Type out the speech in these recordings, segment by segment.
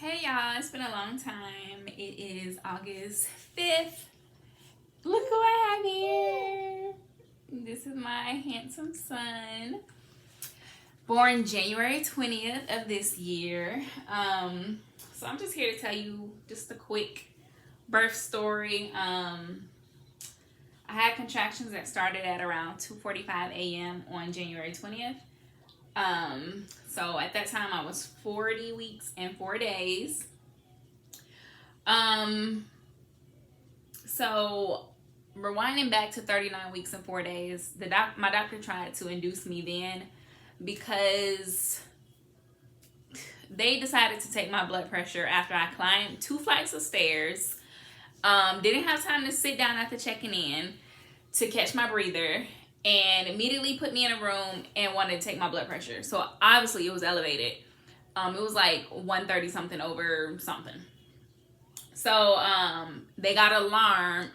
Hey y'all, it's been a long time. It is August 5th. Look who I have here. This is my handsome son. Born January 20th of this year. So I'm just here to tell you just a quick birth story. I had contractions that started at around 2:45 a.m. on January 20th. So at that time I was 40 weeks and 4 days. So rewinding back to 39 weeks and 4 days, my doctor tried to induce me then because they decided to take my blood pressure after I climbed 2 flights of stairs. Didn't have time to sit down after checking in to catch my breather, and immediately put me in a room and wanted to take my blood pressure. So obviously it was elevated. It was like 130 something over something. So they got alarmed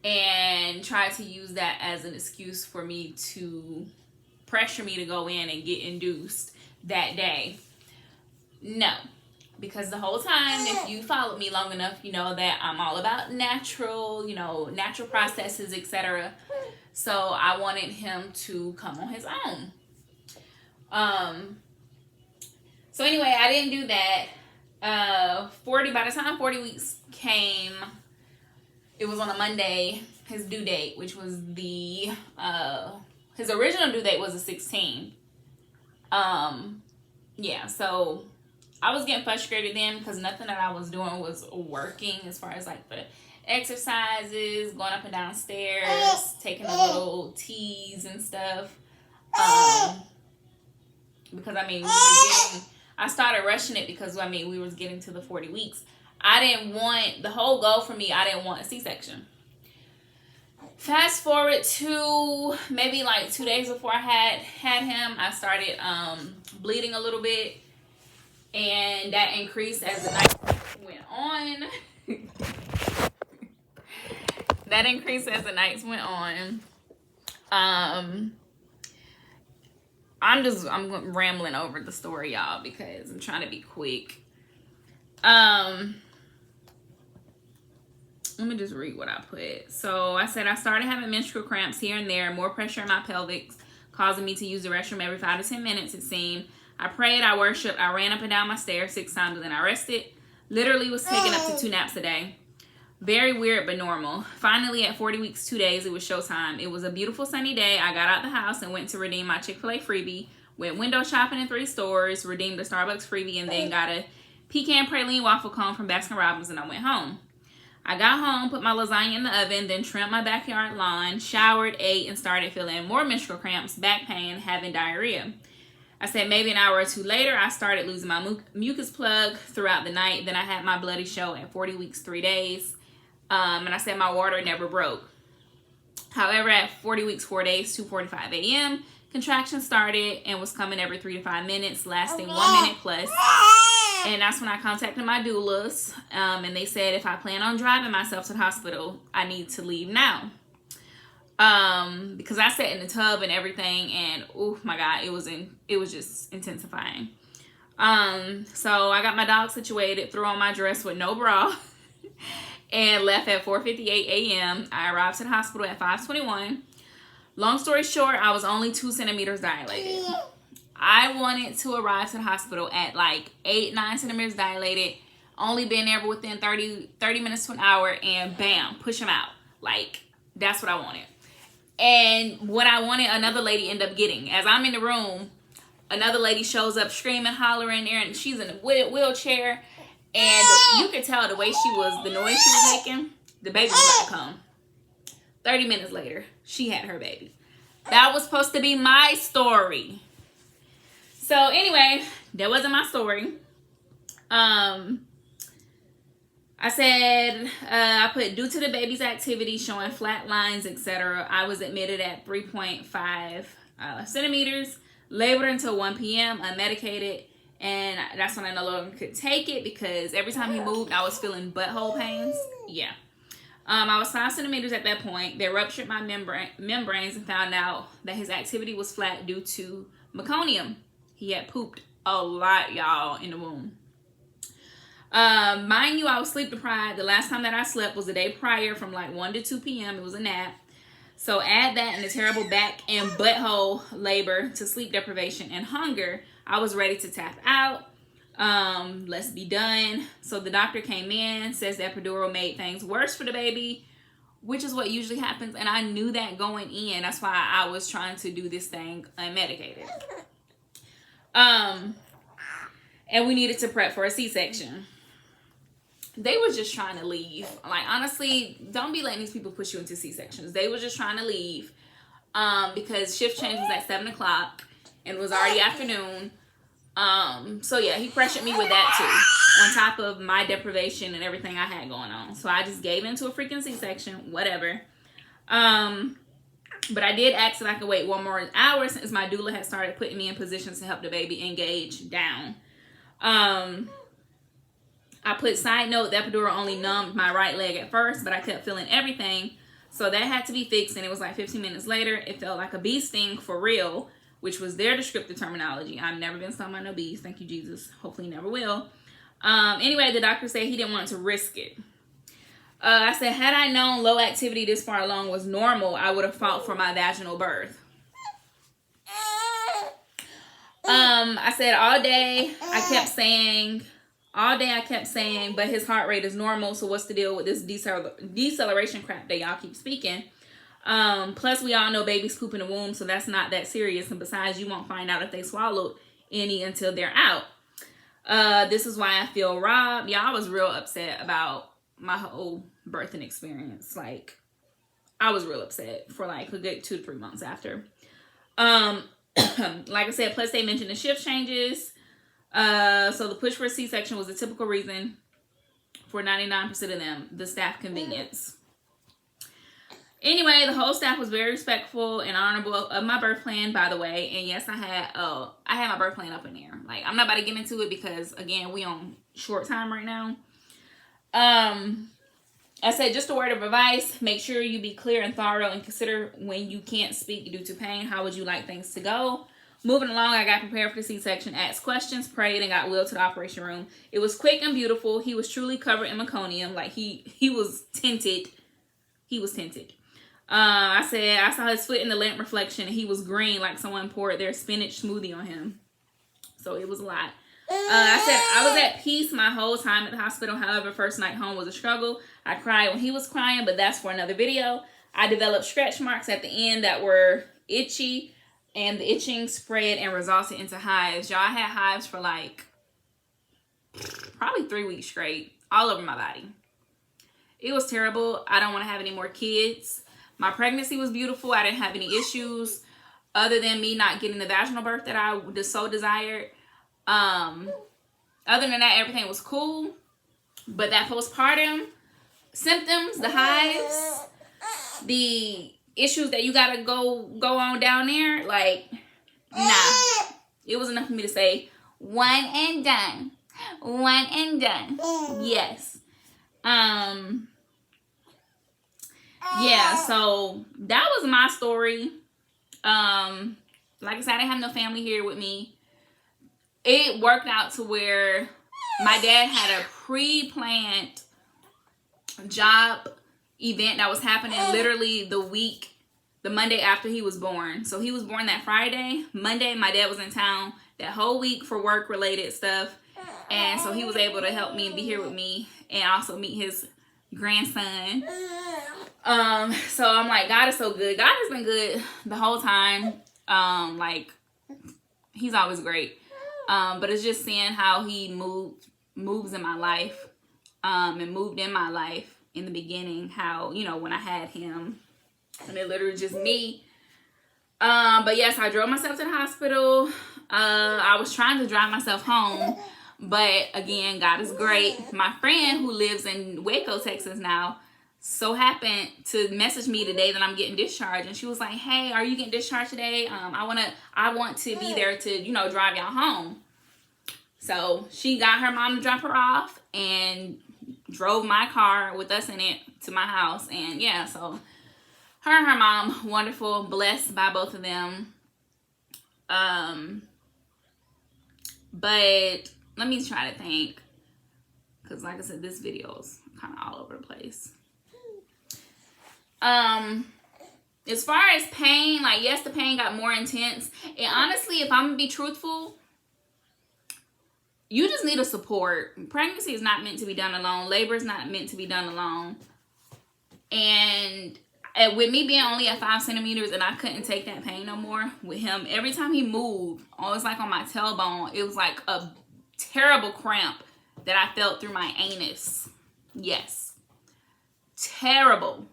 and tried to use that as an excuse for me to pressure me to go in and get induced that day. No, because the whole time, if you followed me long enough, you know that I'm all about natural, natural processes, etc. So I wanted him to come on his own. So anyway, I didn't do that. By the time 40 weeks came, it was on a Monday, his due date, which was his original due date was the 16th. So I was getting frustrated then because nothing that I was doing was working as far as like the exercises, going up and down stairs, taking the little teas and stuff. Because I started rushing it because we was getting to the 40 weeks. The whole goal for me, I didn't want a C-section. Fast forward to maybe like 2 days before I had him, I started bleeding a little bit, and that increased as the night went on. That increased as the nights went on. I'm rambling over the story, y'all, because I'm trying to be quick. Let me just read what I put. So I said I started having menstrual cramps here and there, more pressure in my pelvic, causing me to use the restroom every 5 to 10 minutes, it seemed. I prayed, I worshiped, I ran up and down my stairs 6 times, and then I rested. Literally was taking up to 2 naps a day. Very weird, but normal. Finally, at 40 weeks, 2 days, it was showtime. It was a beautiful sunny day. I got out the house and went to redeem my Chick-fil-A freebie. Went window shopping in 3 stores, redeemed the Starbucks freebie, and then got a pecan praline waffle cone from Baskin Robbins, and I went home. I got home, put my lasagna in the oven, then trimmed my backyard lawn, showered, ate, and started feeling more menstrual cramps, back pain, having diarrhea. I said maybe an hour or 2 later, I started losing my mucus plug throughout the night. Then I had my bloody show at 40 weeks, 3 days. And I said my water never broke. However, at 40 weeks, 4 days, 2:45 a.m., contractions started and was coming every 3 to 5 minutes, lasting 1 minute plus. And that's when I contacted my doulas. And they said if I plan on driving myself to the hospital, I need to leave now. Because I sat in the tub and everything, and oh my God, it was just intensifying. So I got my dog situated, threw on my dress with no bra, and left at 4:58 a.m. I arrived to the hospital at 5:21. Long story short, I was only 2 centimeters dilated. I wanted to arrive to the hospital at like 8-9 centimeters dilated, only been there within 30 minutes to an hour, and bam, push him out. Like, that's what I wanted. And what I wanted, another lady ended up getting. As I'm in the room, another lady shows up screaming, hollering there, and she's in a wheelchair. And you could tell the way the noise she was making, the baby was about to come. 30 minutes later, she had her baby. That was supposed to be my story. So anyway, that wasn't my story. I said, I put due to the baby's activity showing flat lines, etc. I was admitted at 3.5 centimeters, labored until 1 p.m., unmedicated, and that's when I no longer could take it because every time he moved, I was feeling butthole pains. Yeah. I was 5 centimeters at that point. They ruptured my membranes and found out that his activity was flat due to meconium. He had pooped a lot, y'all, in the womb. Mind you, I was sleep deprived. The last time that I slept was the day prior from like 1 to 2 p.m. It was a nap. So add that and the terrible back and butthole labor to sleep deprivation and hunger. I was ready to tap out. Let's be done. So the doctor came in, says that epidural made things worse for the baby, which is what usually happens. And I knew that going in. That's why I was trying to do this thing unmedicated. And we needed to prep for a C-section. They were just trying to leave. Like, honestly, don't be letting these people push you into C-sections. They were just trying to leave because shift change was at 7 o'clock and it was already afternoon. So yeah, he pressured me with that too, on top of my deprivation and everything I had going on. So I just gave into a freaking C-section, whatever. But I did ask if I could wait 1 more hour since my doula had started putting me in positions to help the baby engage down. I put side note, the epidural only numbed my right leg at first, but I kept feeling everything. So that had to be fixed, and it was like 15 minutes later. It felt like a bee sting for real, which was their descriptive terminology. I've never been stung by no bees. Thank you, Jesus. Hopefully never will. Anyway, the doctor said he didn't want to risk it. I said, had I known low activity this far along was normal, I would have fought for my vaginal birth. I said all day I kept saying, but his heart rate is normal, so what's the deal with this deceleration crap that y'all keep speaking? Plus, we all know babies poop in the womb, so that's not that serious. And besides, you won't find out if they swallowed any until they're out. This is why I feel robbed. Y'all, I was real upset about my whole birthing experience. Like, I was real upset for like a good 2 to 3 months after. Like I said, plus they mentioned the shift changes. So the push for a C-section was a typical reason for 99% of them, the staff convenience. Anyway, the whole staff was very respectful and honorable of my birth plan, by the way. And yes, I had my birth plan up in there. Like, I'm not about to get into it because, again, we on short time right now. I said, just a word of advice. Make sure you be clear and thorough and consider when you can't speak due to pain. How would you like things to go? Moving along, I got prepared for the C-section, asked questions, prayed, and got wheeled to the operation room. It was quick and beautiful. He was truly covered in meconium. Like, he was tinted. He was tinted. I said, I saw his foot in the lamp reflection, and he was green like someone poured their spinach smoothie on him. So it was a lot. I said, I was at peace my whole time at the hospital. However, first night home was a struggle. I cried when he was crying, but that's for another video. I developed stretch marks at the end that were itchy, and the itching spread and resulted into hives. Y'all, I had hives for like probably 3 weeks straight, all over my body. It was terrible. I don't want to have any more kids. My pregnancy was beautiful. I didn't have any issues other than me not getting the vaginal birth that I so desired. Other than that, everything was cool. But that postpartum symptoms, the hives, the issues that you gotta go on down there, like, nah. It was enough for me to say, one and done. One and done. Yes. Yeah, so that was my story. Like I said, I didn't have no family here with me. It worked out to where my dad had a pre-planned job event that was happening literally the Monday after he was born. So he was born that Friday. Monday, my dad was in town that whole week for work related stuff. And so he was able to help me and be here with me and also meet his grandson. So I'm like, God is so good. God has been good the whole time. Like, he's always great. But it's just seeing how he moves in my life, and moved in my life in the beginning, how, you know, when I had him, and it literally just me. But yes, I drove myself to the hospital. I was trying to drive myself home, but again, God is great. My friend who lives in Waco, Texas now, so happened to message me today that I'm getting discharged, and she was like, hey, are you getting discharged today? I want to be there to, you know, drive y'all home. So she got her mom to drop her off and drove my car with us in it to my house. And yeah, so her and her mom, wonderful, blessed by both of them. But let me try to think, because like I said, this video is kind of all over the place. As far as pain, like, yes, the pain got more intense. And honestly, if I'm gonna be truthful, you just need a support. Pregnancy is not meant to be done alone. Labor is not meant to be done alone. And with me being only at 5 centimeters and I couldn't take that pain no more with him, every time he moved, always like on my tailbone, it was like a terrible cramp that I felt through my anus. Yes. Terrible.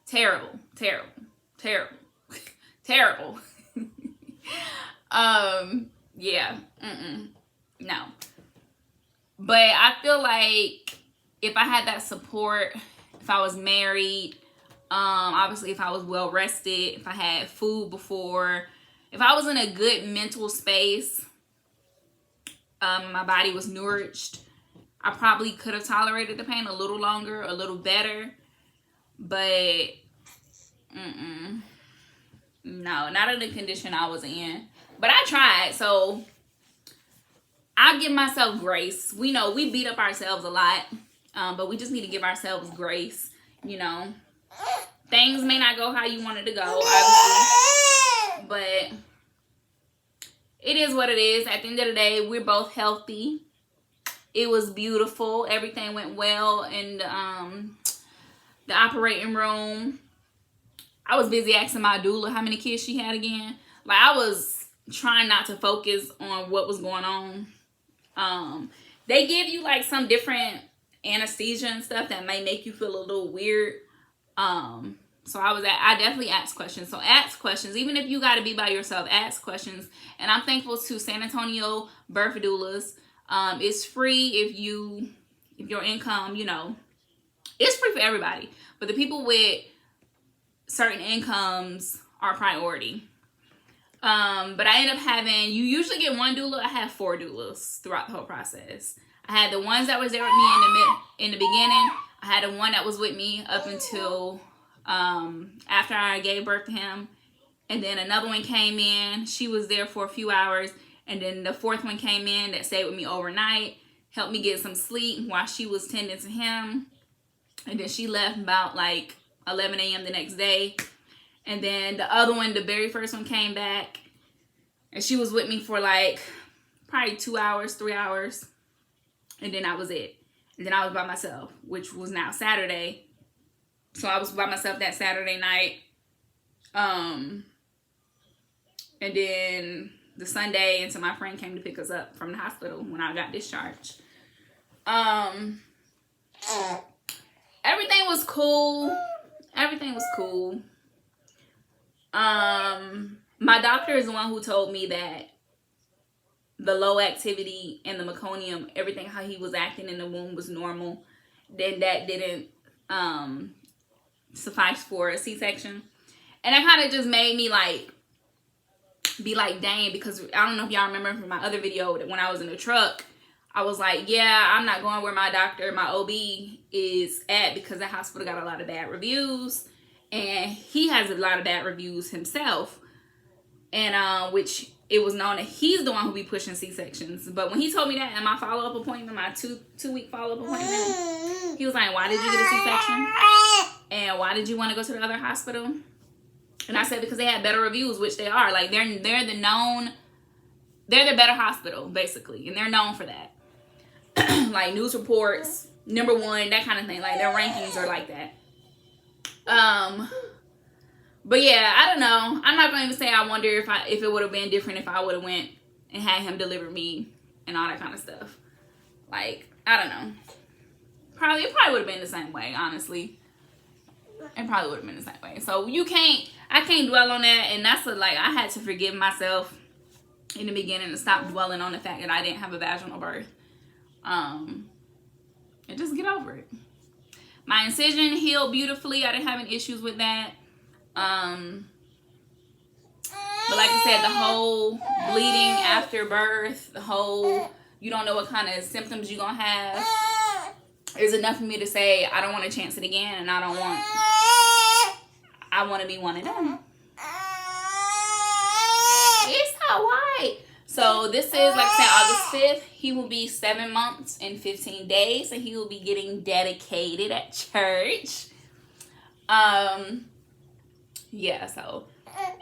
Terrible. Terrible. Terrible. Terrible. Yeah. No. But I feel like if I had that support, if I was married, obviously if I was well rested, if I had food before, if I was in a good mental space, my body was nourished, I probably could have tolerated the pain a little longer, a little better. But no, not in the condition I was in. But I tried, so I'll give myself grace. We know we beat up ourselves a lot, but we just need to give ourselves grace. You know, things may not go how you want it to go, obviously, but it is what it is. At the end of the day, we're both healthy. It was beautiful. Everything went well in the operating room. I was busy asking my doula how many kids she had again. Like, I was trying not to focus on what was going on. They give you like some different anesthesia and stuff that may make you feel a little weird. So I definitely asked questions. So ask questions. Even if you got to be by yourself, ask questions. And I'm thankful to San Antonio birth doulas. It's free if your income, you know, it's free for everybody. But the people with certain incomes are priority. But I ended up having, you usually get one doula. I had 4 doulas throughout the whole process. I had the ones that was there with me in the beginning. I had the one that was with me up until after I gave birth to him. And then another one came in. She was there for a few hours. And then the 4th one came in that stayed with me overnight. Helped me get some sleep while she was tending to him. And then she left about like 11 a.m. the next day. And then the other one, the very first one, came back. And she was with me for like probably 2 hours, 3 hours. And then that was it. And then I was by myself, which was now Saturday. So I was by myself that Saturday night. And then the Sunday until my friend came to pick us up from the hospital when I got discharged. Everything was cool. Everything was cool. My doctor is the one who told me that the low activity and the meconium, everything how he was acting in the womb was normal. Then that didn't suffice for a C-section. And that kind of just made me like be like, dang, because I don't know if y'all remember from my other video that when I was in the truck, I was like, yeah, I'm not going where my doctor, my OB is at, because that hospital got a lot of bad reviews. And he has a lot of bad reviews himself. And which it was known that he's the one who be pushing C-sections. But when he told me that in my follow-up appointment, my two-week follow-up appointment, he was like, why did you get a C-section? And why did you want to go to the other hospital? And I said, because they had better reviews, which they are. Like, they're the better hospital, basically. And they're known for that. Like, news reports, #1, that kind of thing. Like, their rankings are like that. But yeah, I don't know. I'm not going to even say I wonder if it would have been different if I would have went and had him deliver me and all that kind of stuff. Like, I don't know. It probably would have been the same way, honestly. It probably would have been the same way. So I can't dwell on that. And that's like, I had to forgive myself in the beginning and stop dwelling on the fact that I didn't have a vaginal birth. And just get over it. My incision healed beautifully. I didn't have any issues with that. But like I said, the whole bleeding after birth, the whole, you don't know what kind of symptoms you're going to have, is enough for me to say, I don't want to chance it again, and I want to be one of them. It's alright. So this is, like I said, August 5th. He will be 7 months and 15 days, and he will be getting dedicated at church. Yeah, so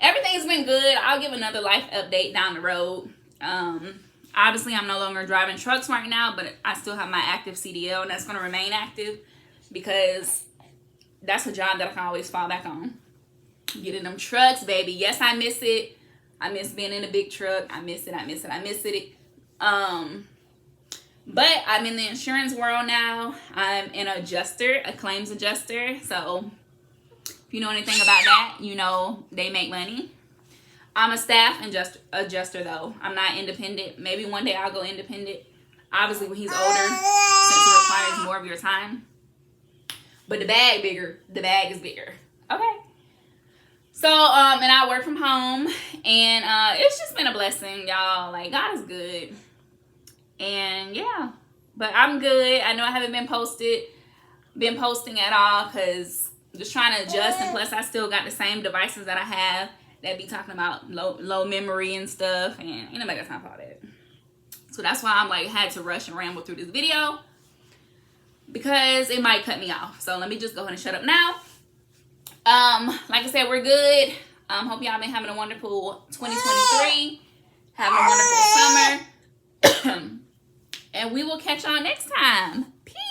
everything's been good. I'll give another life update down the road. Obviously, I'm no longer driving trucks right now, but I still have my active CDL, and that's going to remain active because that's a job that I can always fall back on. Getting them trucks, baby. Yes, I miss it. I miss being in a big truck. I miss it. But I'm in the insurance world now. I'm an adjuster, a claims adjuster. So if you know anything about that, you know they make money. I'm a staff adjuster though. I'm not independent. Maybe one day I'll go independent. Obviously when he's older, since it requires more of your time. But the bag is bigger. Okay. So, and I work from home, and it's just been a blessing, y'all. Like, God is good. And yeah, but I'm good. I know I haven't been posting at all because I'm just trying to adjust, and plus I still got the same devices that I have that be talking about low memory and stuff, and ain't nobody got time for all that. So that's why I'm like had to rush and ramble through this video because it might cut me off. So let me just go ahead and shut up now. Like I said, we're good. Hope y'all been having a wonderful 2023, having a wonderful summer, and we will catch y'all next time. Peace.